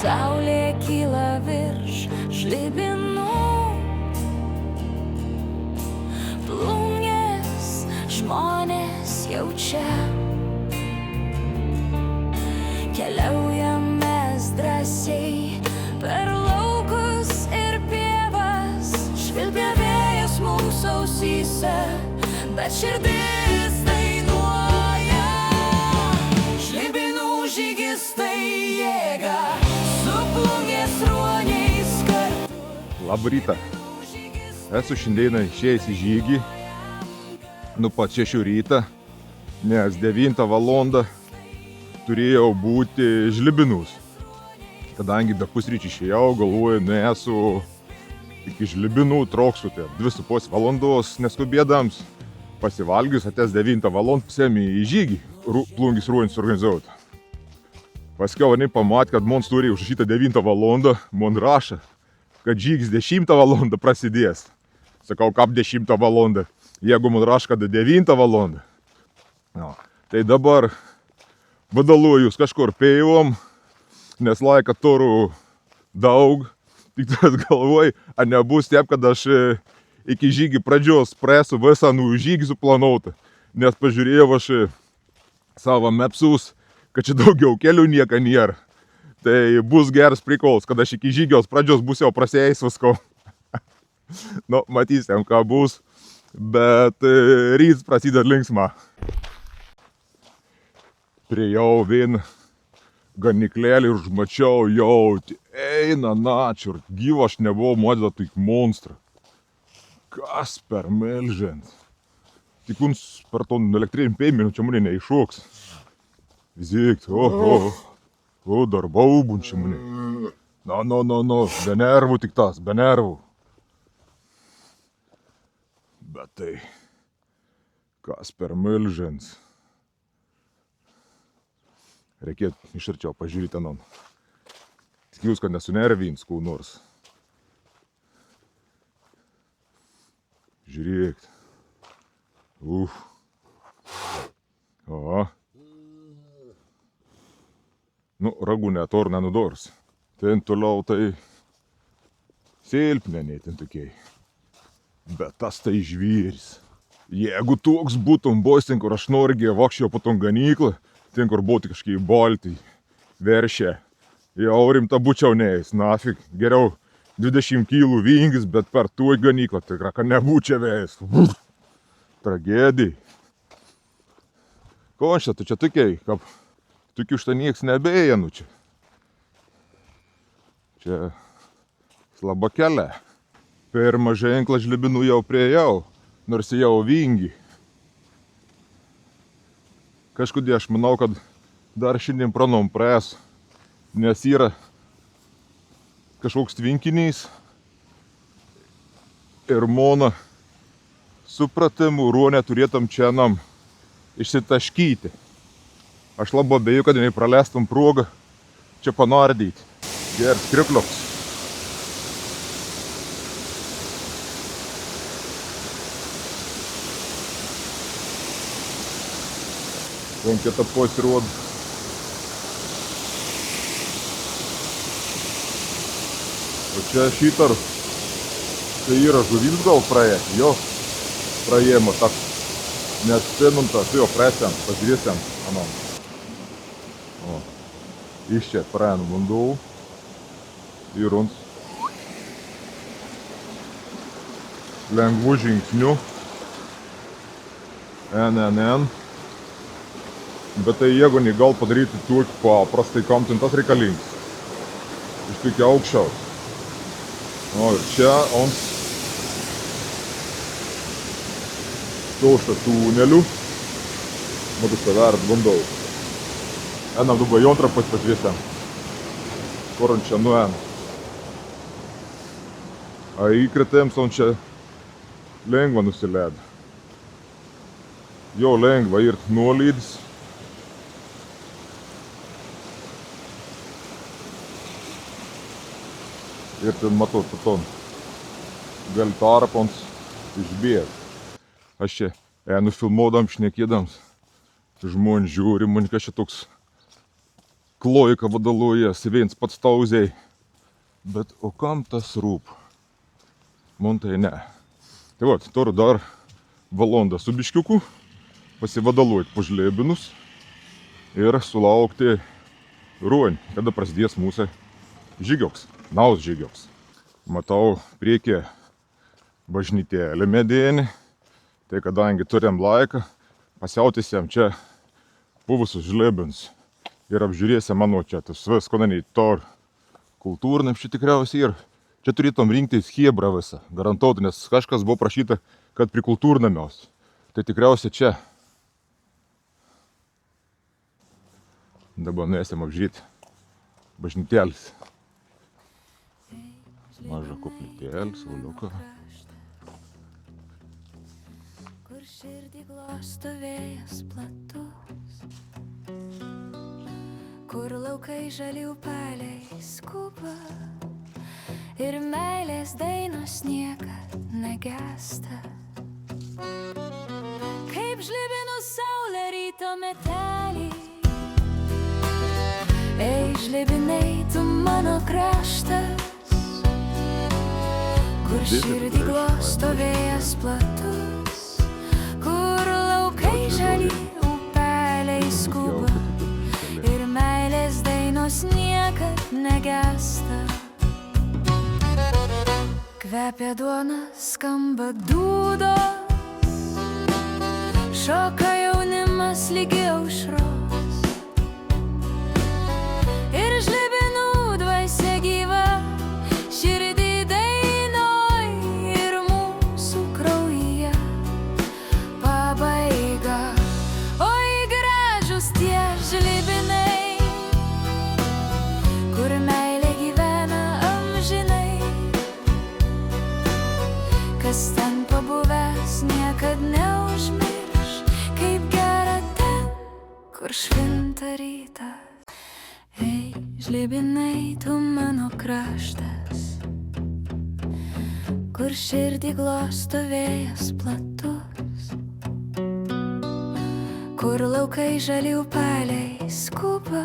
Saulė kyla virš žlibinų, plungės žmonės jau čia. Keliaujam mes drąsiai per laukus ir pievas, švilpia vėjas mūsų ausyse, bet širdis dainuoja. Žlibinų žygis tai jėga, su plungės ruoniais kartu. Labą rytą. Esu šiandieną išėjęs į žygį nuo pat 6 ryto, nes 9 valandą turėjau būti žlibinus. Kadangi be pusryčių išėjau, galvoju, esu iki žlibinų trokštų, tai 2,5 valandos neskubėdams, pasivalgius atės 9 valandą pusėmį į žygį, plungės ruonis organizuoti. Paskiau jinai pamatė, kad man turi užrašyta 9 valandą, man rašo, kad žygis 10 valandą prasidės. Sakau, kaip 10 valandą, jeigu man rašo, kad 9 valandą. No. Tai dabar vadalojus kažkur pėjom, nes laiką turiu daug, tik tas galvoju, ar nebus taip, kad aš iki žygį pradžios presiu visą žygį suplanuotą, nes pažiūrėjau aš savo mapsus, kad čia daugiau kelių nieko nėra. Tai bus geras prikolas, kad aš iki žygios pradžios bus jau prasėjęs visko. Nu, matysim, ką bus, bet ryt prasideda linksma. Priejau vieną ganyklėlį ir užmačiau, jau eina načiur, gyvo aš nebuvau matęs tik monstrą. Kas per milžins. Tik uns per to elektrinį pėminų čia mane neiššoks. Vizikt, dar baubun čia mane. No, be nervų tik tas, be nervų. Bet tai, kas per milžins. Reikėtų iš arčiau pažiūrėti anon. Tikiuosi, kad nesunervins kų nors. Žiūrėk. O. Nu, ragų net or nenudors. Ten toliau tai silpneniai ten tokiai. Bet tas tai žvėris. Jeigu toks būtum bus ten, kur aš norgiai vakščiau po tom ganyklą, ten, kur buvo tik kažkiai boltai, veršė, jau rimta būčiau neįs, nafik, geriau 20 kilų vingis, bet per tuo ganyklą tikra, kad nebūčiau vėjęs. Tragedija. Ko čia, tu čia tokiai, kaip tokių šitą nieks nebėja, nu čia. Čia slaba kelia. Pirmą ženklą žlibinų jau priejau, nors jau vingi. Kažkodėl aš manau, kad dar šiandien pranom praesu, nes yra kažkoks tvinkinys ir mano supratimu ruonė turėtum čia nam išsitaškyti. Aš labai abejoju, kad jinai praleistum progą čia panardyti. Geras skripliuks. Vien kita pasirodo. O čia šitar, tai yra žuvis gal praėjo, jo, praėjimo tak, nes semintas, jo, presiam, pažiūrėsim, anom. O, iš čia praėjom vandau ir uns lengvų žingsnių, NNN. Bet tai jeigu negal padaryti tokį paprastai, kam ten tas reikalingas. Iš tokio aukščiaus. O ir čia ant tošto tunelių. Matu savert bandau. Enam duba jontrą pažiūrėsim. Kur ant čia nuėm. A įkritėms ant čia lengva nusileido. Jo lengva ir nuolydis. Ir ten matau, paton gali tarpons išbėg. Aš čia nufilmuodam, šnekėdams, žmonės žiūri, man kas čia toks klojka vadalojas, viens pats tauziai. Bet o kam tas rūp? Man tai ne. Tai vat, turiu dar valandą su biškiuku pasivadaluoti po žlėbinus ir sulaukti ruonį, kada prasidės mūsų žygioks, naus žygioks. Matau priekyje bažnytėlė medėnį, tai kadangi turim laiką, pasiautysiem čia buvusius žlėbins ir apžiūrėsim mano čia tas viskonaniai to kultūriniam šit tikriausiai ir čia turėtum rinktis chebra visą, garantuotų, nes kažkas buvo prašyta, kad prie kultūrnamiaus. Tai tikriausiai čia. Dabar nuėsim apžiūrėti bažnytėlis. Maža koplytėlis, valiuka. Kur širdį glosto vėjas platus, kur laukai žali upeliai skuba ir meilės dainos niekad negesta. Kaip žlibinu saulę ryto metelį, ei žlibinai tu mano kraštas, kur širdį glosto vėjas platus, kur laukai žali upeliai skuba ir meilės dainos niekad negesta. Kvepia duona, skamba dūdos, šoka jaunimas lygi aušros ir žlibinų dvasia gyva širdį dainoj ir mūsų kraujyje pabaiga. Oi gražus tie žlibinai, kur meilė gyvena amžinai, kas ten pabuvęs niekad neužmirš, kaip gera ten, kur švinta rytas. Ei, žlibinai, tu mano kraštas, kur širdį glosto vėjas platus, kur laukai žali upeliai skuba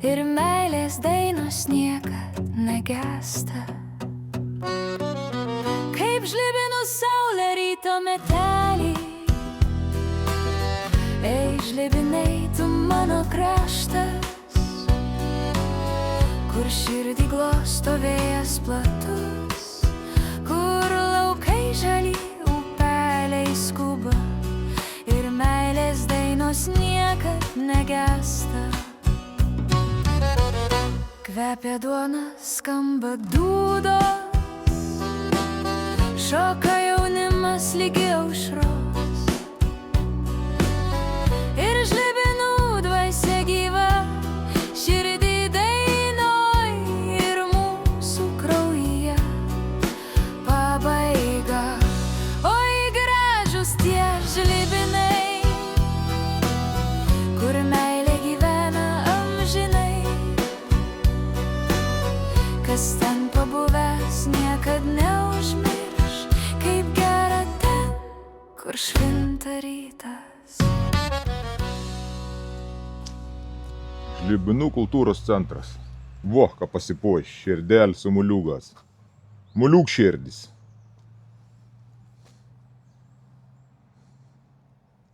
ir meilės dainos niekad negesta. Kaip žlibinu saulę ryto metelį, ei, žlibinai, tu mano kraštas, kur širdį glosto vėjas platus, kur laukai žali upeliai skuba ir meilės dainos niekad negesta. Kvepia duona, skamba dūdos, šoka jaunimas lygi aušros ir žlibinų dvasia gyva širdį dainoj ir mūsų kraujyje pabaiga. Oi gražus tie žlibinai, kur meilė gyvena amžinai, kas ten pabuvęs niekad neužmirš, kaip gera ten, kur švinta rytas. Žlibinų kultūros centras. Voh, ką pasipoj, širdelis su muliugas. Muliuk širdis.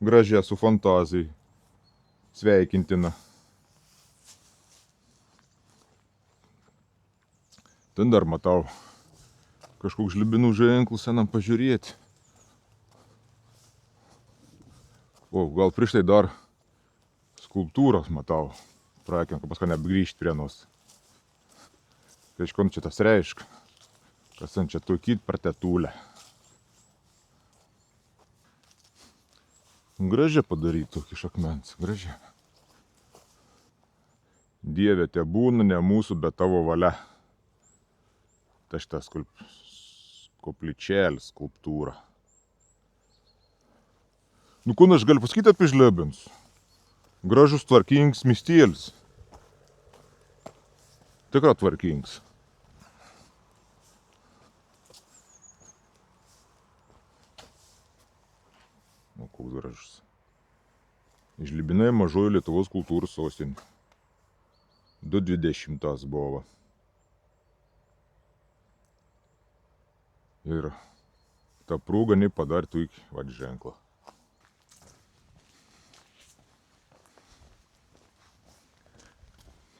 Gražia su fantazijai. Sveikintina. Ten dar matau kažkoks žlibinų ženklus senam pažiūrėti. O, gal prieš tai dar skulptūros matau. Praekim, kad paskui neapgrįžti prie nos. Kažkon čia tas reiškia, kas ten čia tokit per tetulę. Gražia padaryti tokį iš akmens, gražia. Dieve, te būna ne mūsų, bet tavo valia. Tai šitas koplyčėlis, skulptūra. Nu, ko aš galiu pasakyti apie žlėbins? Gražus tvarkingas miestėlis. Tikra tvarkingas. O koks gražus. Žlibinai mažoji Lietuvos kultūros sostinė. 2,20 buvo. Ir ta prūga nepadarė tų iki ženklą.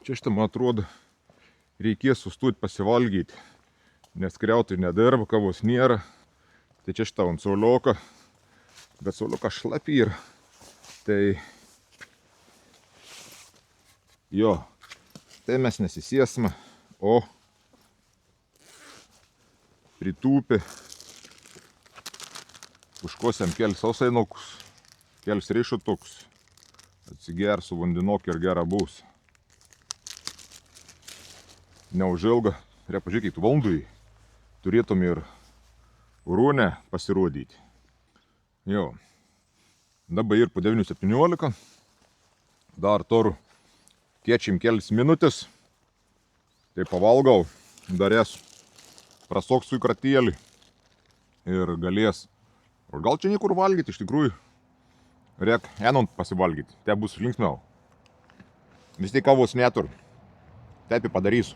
Čia šitą, man atrodo, reikės sustoti pasivalgyti, nes kriautai nedarba, kavos nėra. Tai čia šitą ant saulioką, bet saulioką šlapi yra. Tai jo, tai mes nesisėsime, o pritūpę užkosiam kelis sausainukus, kelis riešutukus, atsiger su vandenokį ir gerą bus. Neužilga, reikia pažiūrėti, kitų valandų turėtum ir Rūne pasirodyti. Jo, dabar ir po 9:17, dar toru kiečiam kelis minutės, tai pavalgau, darės prasoksiu į kratėlį ir galės. O gal čia niekur valgyti, iš tikrųjų, reik enant pasivalgyti, tai bus linksmiau. Vis tiek kavos neturiu, taip padarysiu.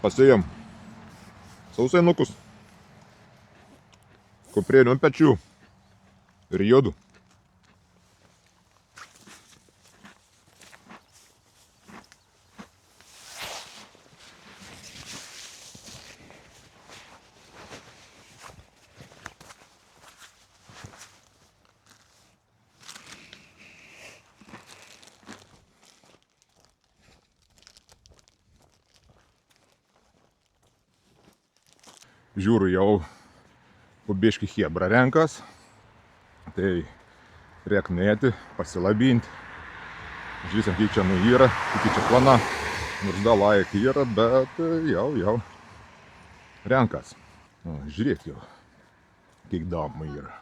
Pasijam sausainukus, kuprienių ant pečių ir jodų. Žiūriu, jau po biškį chebra renkas, tai reik nuėti, pasilabinti. Žiūrėsim, kiek čia yra, kiek čia plana, nors dar laik yra, bet jau renkas. Žiūrėk jau, kiek damų yra.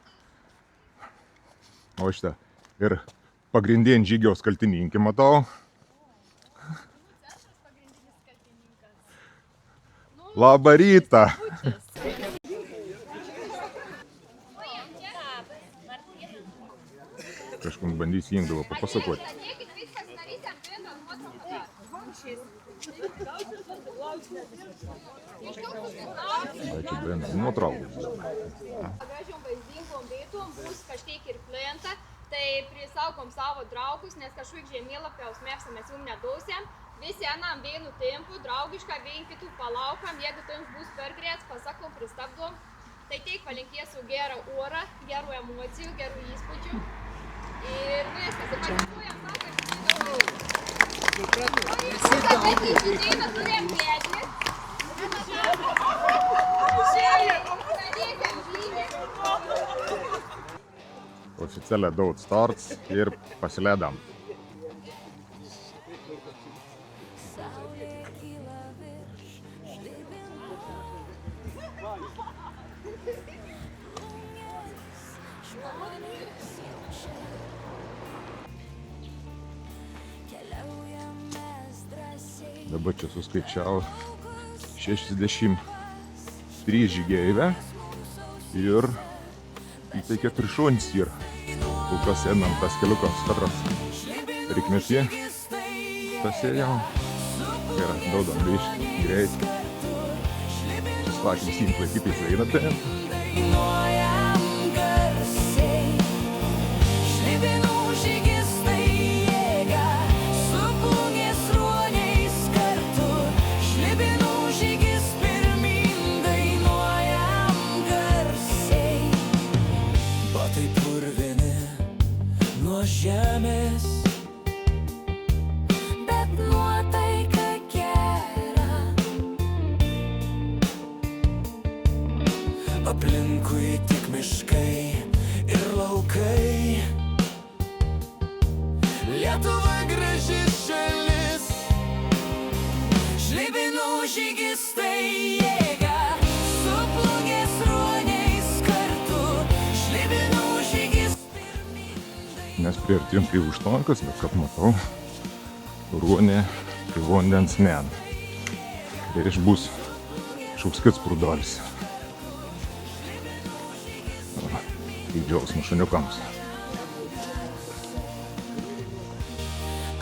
O šitą ir pagrindinį žygiaus kaltininkį matau. Labą rytą! Kažkam bandys įjungdavo papasakoti. Ai, čia bent nuotraukus. Gražiom vaizdingom vietom bus kažkiek ir plenta, tai prisaukom savo draugus, nes kažkaip žemėlapiaus mėgstame jum nedausiam. Visi einam vienu tempu, draugišką, vien kitų palaukam, jeigu tai jums bus per greit, pasakom, pristabdom. Tai teik palinkėsiu gerą orą, gerų emocijų, gerų įspūdžių. Ir viskas, ir padėkojam tau, kad įsidėjimą turėjom kėdį. Oficialiai daug starts ir pasiledam. Saulė kyla virš žlibinų. Žmonės jaučia. Keliaujam mes drąsiai. Dabar čia suskaičiau 63 žygeivę ir tai 4 šunys yra. Kol kas einam tas keliukas katras reikmėtie pasėjau ir daudom biškį greit. Sakė visiems laikytis eina ten. Dainuojam garsiai, žlibinų žygis tai jėga, su plungės ruoniais kartu. Žlibinų žygis pirmyn, dainuojam garsiai. Batai purvini nuo žemės, Bet nuotaika gera, aplinkui tik miškai ir laukai. Lietuva graži šalis, žlibinų žygis tai jėga, su plungės ruoniais kartu. Žlibinų žygis pirmyn, Mes priartėjom prie užtvankos, bet kad matau, ruonė prie vandens neda. Ir iš bus kažkoks kits prūdolis. Kaip džiaugsmas šuniukams.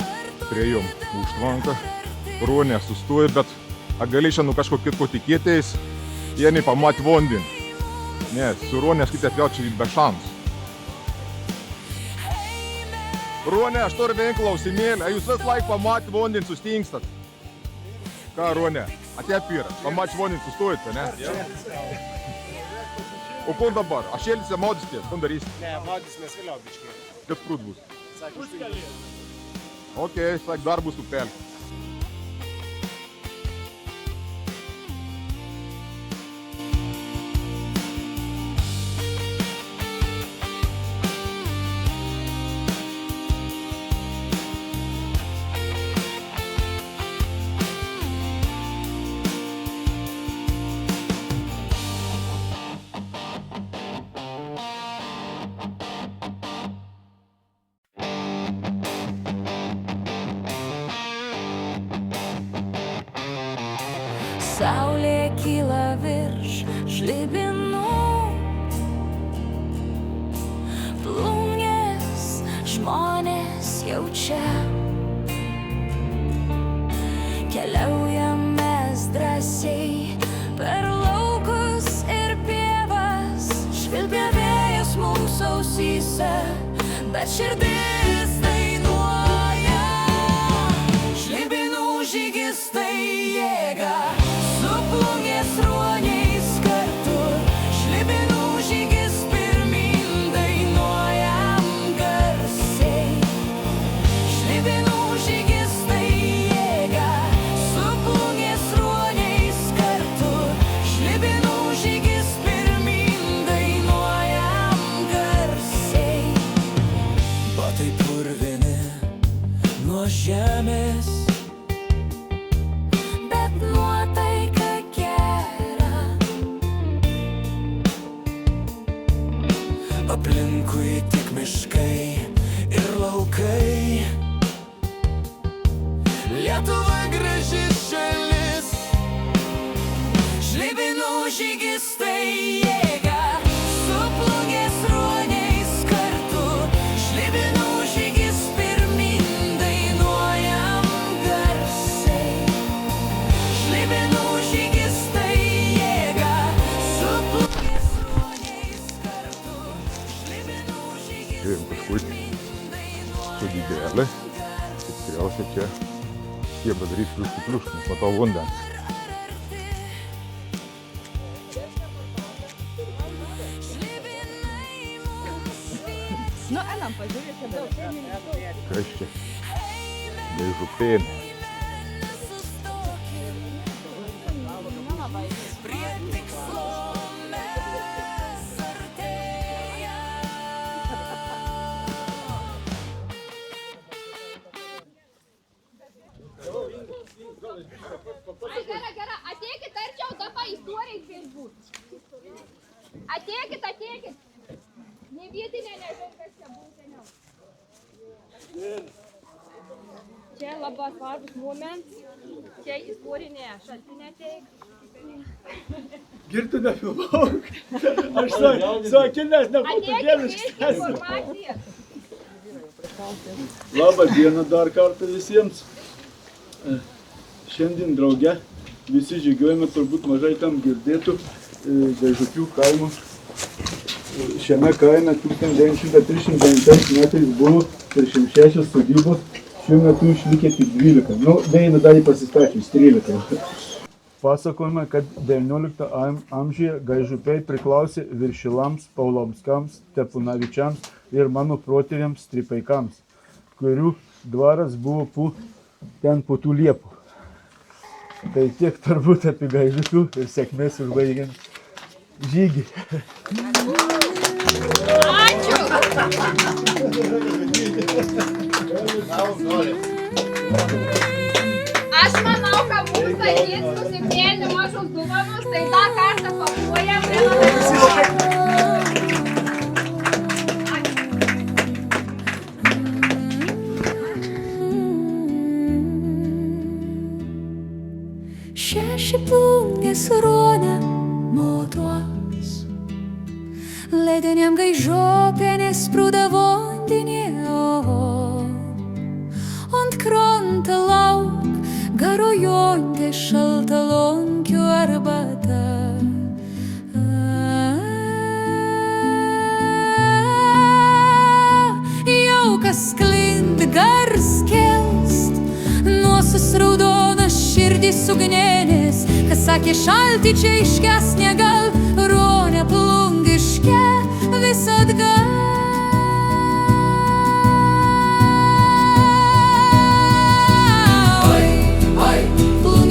ar tu priejom užtvanką. Ronė sustoja, bet gali šiandien kažko kitko tikėtis, jie nepamatė vandenį. Ne, su Ronė aš kitą vėl čia be šansų. Ronė, aš turiu vieną klausimėlį, jūs vis laik pamatė vandenį sustingstat. Ką, Ronė, atėjo pirą, pamatė vandenį sustojate, ne? O ko dabar? Aš šėlėse maudysite, ko darysit? Ne, maudysimės vėliau biškai. Kad krūt bus. Sakė, užkalė. Okei, sak dar bus upelė. Saulė kyla virš žlibinų, plungės žmonės jau čia. Keliaujam mes drąsiai per laukus ir pievas, švilpia vėjas mūsų ausyse, bet širdis dainuoja. Žlibinų žygis tai jėga, su plungės ruoniais kartu. Žlibinų žygis pirmyn, dainuojam garsiai. Žlibinų žygis tai jėga, su plungės ruoniais kartu. Žlibinų žygis pirmyn, dainuojam garsiai. Batai purvini nuo žemės, Bet nuotaika gera, aplinkui tik miškai ir laukai. Lietuva graži šalis, žlibinų žygis tai jėga, su plungės ruoniais kartu. Žlibinų žygis pirmyn, dainuojam garsiai. Žlibinų žygis tai jėga, su plungės ruoniais kartu. Žlibinų žygis Žiūrėjom kažkur su didelė. Tikriausiai čia jie padarys pliuškų, nes matau vandens. Kas čia? Daižupėnė. prie tikslo mes artėjam. Ai, gera, ateikit arčiau, dabar istorija Facebook. Ateikit. Ne vietinė, nežinau, kas čia buvo seniau. Čia labai svarbus momentas. Čia istorinė šaltinė teik. Girtų nefilmauk. Aš su akinės nebūtų Ateikit, gėliškas. informaciją. Labą dieną dar kartą visiems. Šiandien drauge visi žygiuojame, turbūt mažai tam girdėtų, Gaižupių kaimo. Šiame kaime 1939 metais buvo 36 sodybos, šiuo metu išlikė tik 12. Nu, beina dalį pasistačius, 13. Pasakojama, kad XIX amžiuje Gaižupiai priklausė Viršilams, Paulomskams, Tepunavičiams ir mano protėviams Stripaikams, kurių dvaras buvo ten po tų liepų. Tai tiek turbūt apie Gaižupių ir sėkmės užbaigiant žygį. Ačiū. Aš manau, kad mums ateit nusipelnė mažos dovanos, tai dar kartą papuojam. Šeši plungės ruonė motuos, lediniam Gaižupienės sprūda vandenį, ant kranto garuojantį šaltalonkių arbatą. Jaukas sklinda gars kelst, nuosus raudonas širdis ugnėnės, kas sakė šaltį čia iškesnė gal, ronė plungiške visad gal.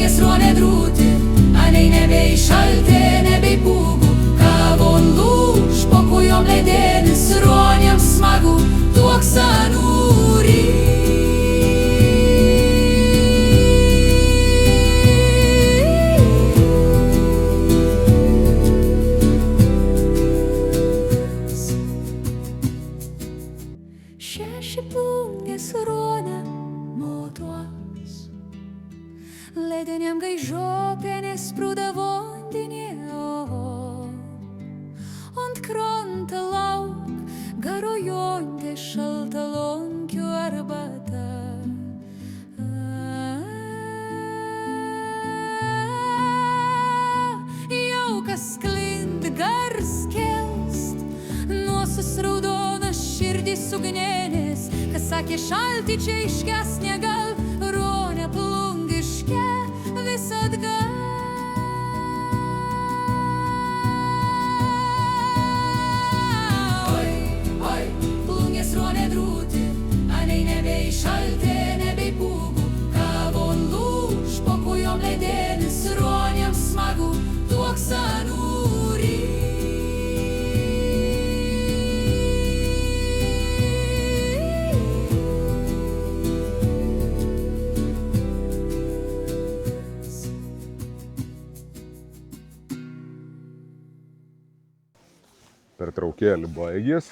Sruonė drūti, anei nebei šaltė, nebei pūgų, kavon lūž, po kujom ledėnis, ruonėm smagu, tuoksa nūry. Šeši plungės ruonė motuos, ledeniam gaižopenės sprūda vandenė, ant krantą lauk garuojantį šaltalonkių arbatą. Jaukas sklinda gars kelst, nuosus raudonas širdis ugnėnės, kas sakė šaltį čia iškesnė gal, ronė plungiške visad gal. Oi, plungės ruonė drūti, anei nebei šaltė, nebei pūgų, kavon lūž, po kujom ledėnis, ruonėm smagu, tuoksa nūry. Pertraukėlį baigės.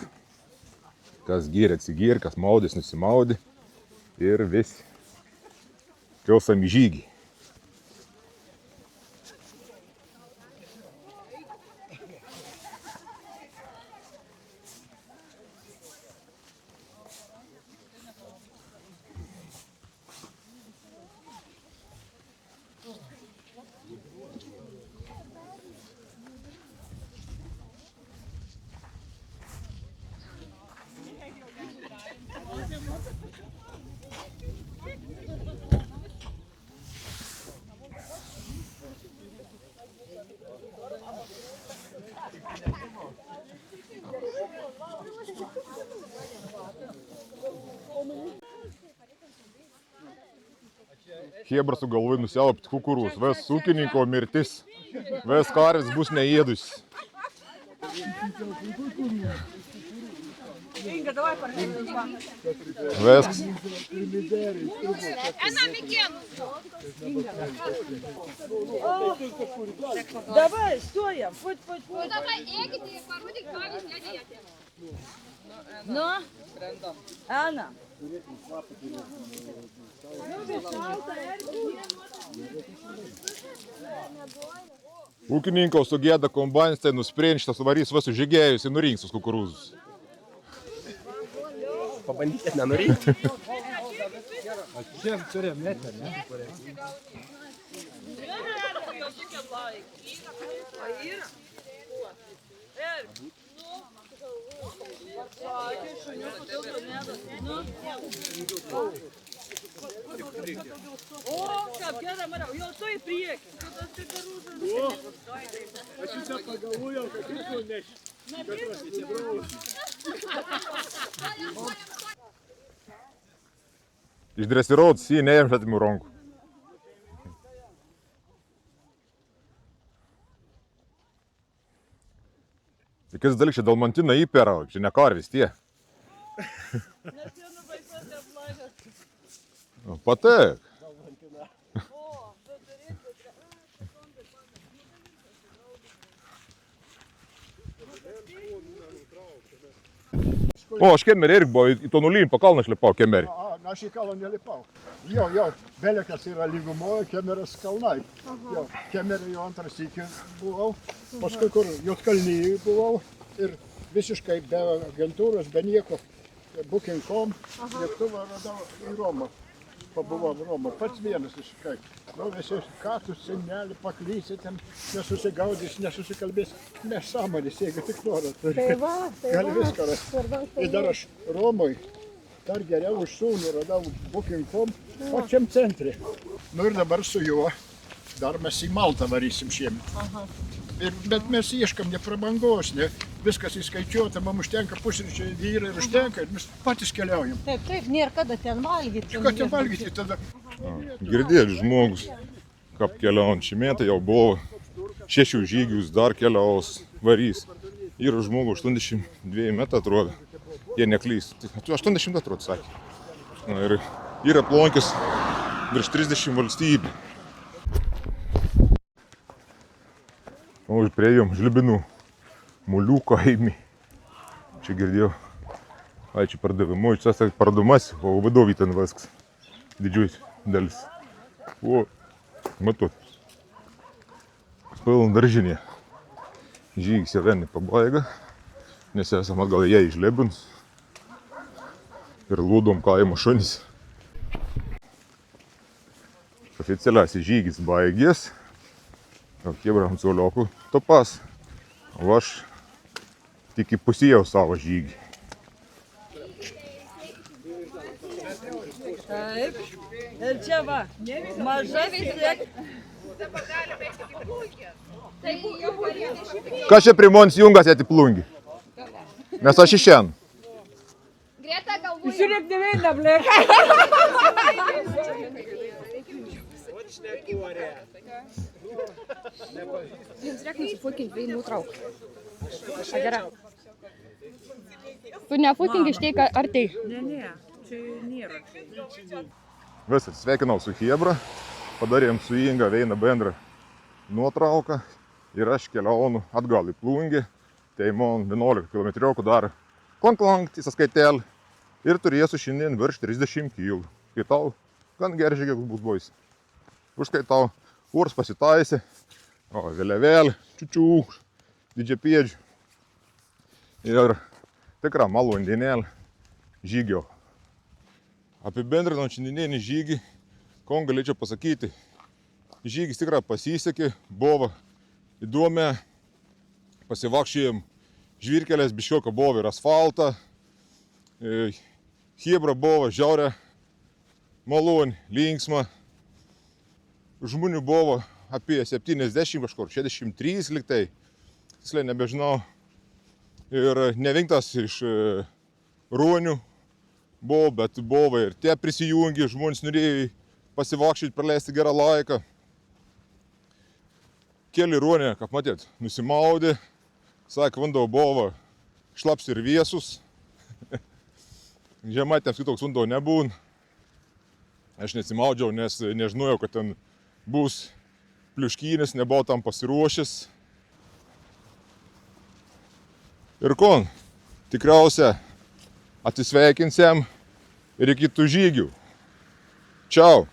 Kas gyrė atsigyrė, kas maudės nusimaudė. Ir visi kiosam į žygį. Chebra sugalvojo nusiaupti kukurūzus. Ves ūkininko mirtis. Ves karvis bus neėdus. Vesk. Давай, стоим, путь. Nu, tada eikite ir parodyk, ką jūs nedėjate. Ну, Анна. Ūkininko sugėda kombainas, tai nusprendžia, suvarys visus žygėjus ir nurinks sus kukurūzus. Pabandykit nenurinkti. О, как я там, я то и приехал. Aš visą pagalvojau, kad ir tu neši. Išdresiruot, jį neėmšatimių rankų. Tikis dalyk, čia dalmantina įpera, čia ne karvis tie. Patek. O, aš kemerį irgi buvo, į to nulyn po kalną šlipau kemerį. Aš į kalną nelipau. Jo, Belekas yra lygumoje, kemeras kalnai. Jo, kemerį jau antras sykį buvau. Paskui kur Juodkalnyje buvau ir visiškai be agentūros, be nieko. Booking.com lėktuvą radau į Romą. pabuvom Romą. Pats vienas visiškai. Nu, visi, ką tu senelį paklysi, ten nesusigaudys, nesusikalbės. Nesąmonės, jeigu tik noras. Gali viską rasti. Ir dar aš Romoj, dar geriau už sūnų radau Booking.com pačiam centre. Nu ir dabar su juo dar mes į Maltą varysim šiemet. Bet mes ieškam ne prabangos, ne viskas įskaičiuota, mums užtenka pusryčiai vyrai ir užtenka ir mes patys keliaujam. Taip, nėra kada ten valgyti. Ką ten valgyti tada? Girdėt, žmogus, kaip keliaujant šį metą jau buvo 6 žygius, dar keliaus, varys. Yra žmogus 82 metų atrodo, jie neklys. 80 atrodo, sakė. Na, ir yra aplankęs virš 30 valstybių. O priėjom Žlibinų Mulių kaimį. Čia girdėjau, čia pardavimu, čia pardumas, o vadovai ten viskas. Didžiulis dalis. O, matot, pilna daržinė. Žygis jau vienai pabaiga, nes esam atgal jie iš Žlibins. Ir Lūdom kaimo šunys. Oficialiausias žygis baigės. Kėbram Coliokų topas, o aš tik įpusėjau savo žygį. Taip. Ir čia va, mažas tiek. Kas čia primons jungas ėti plungį? Nes aš išen. Greta galvoja. Žiūrėk, neveina, blėk. Jums reikia nusifukint, bei nutrauk. Gerai. Tu nefukink iš tai, ar tai? Ne, čia nėra. Visas, sveikinau su Chebra, padarėm su Inga vieną bendrą nuotrauką ir aš keliaunu atgal į plungį. Tai man 11 km dar konklankt į sąskaitelį ir turėsiu šiandien virš 30 kg. Kai tau gan gerai žygiai bus bois. Užskaitau, kurs pasitaisė, o vėliavėlį, čiučių, didžiapėdžių ir tikrą malondinėlį žygio. Apibendrinant šiandienį žygį, ko galėčiau pasakyti, žygis tikrai pasisekė, buvo įdomi, pasivakščiojom žvyrkelės, biškioką buvo ir asfaltą, Chebra buvo žiaurė, maloni, linksma. Žmonių buvo apie 70 kažkur, 63 liktai, tiksliai nebežinau. Ir nevingtas iš ruonių buvo, bet buvo ir tie prisijungė, žmonės norėjo pasivakščioti, praleisti gerą laiką. Keli ruoniai, kaip matėt, nusimaudė, sakė, vanduo buvo šlaps ir vėsus. Žemaitėms kitoks vanduo nebūna. Aš nesimaudžiau, nes nežinojau, kad ten bus pliuškynis, nebuvau tam pasiruošęs. Ir ko, tikriausia atsisveikinsim ir iki kitų žygių. Čiau!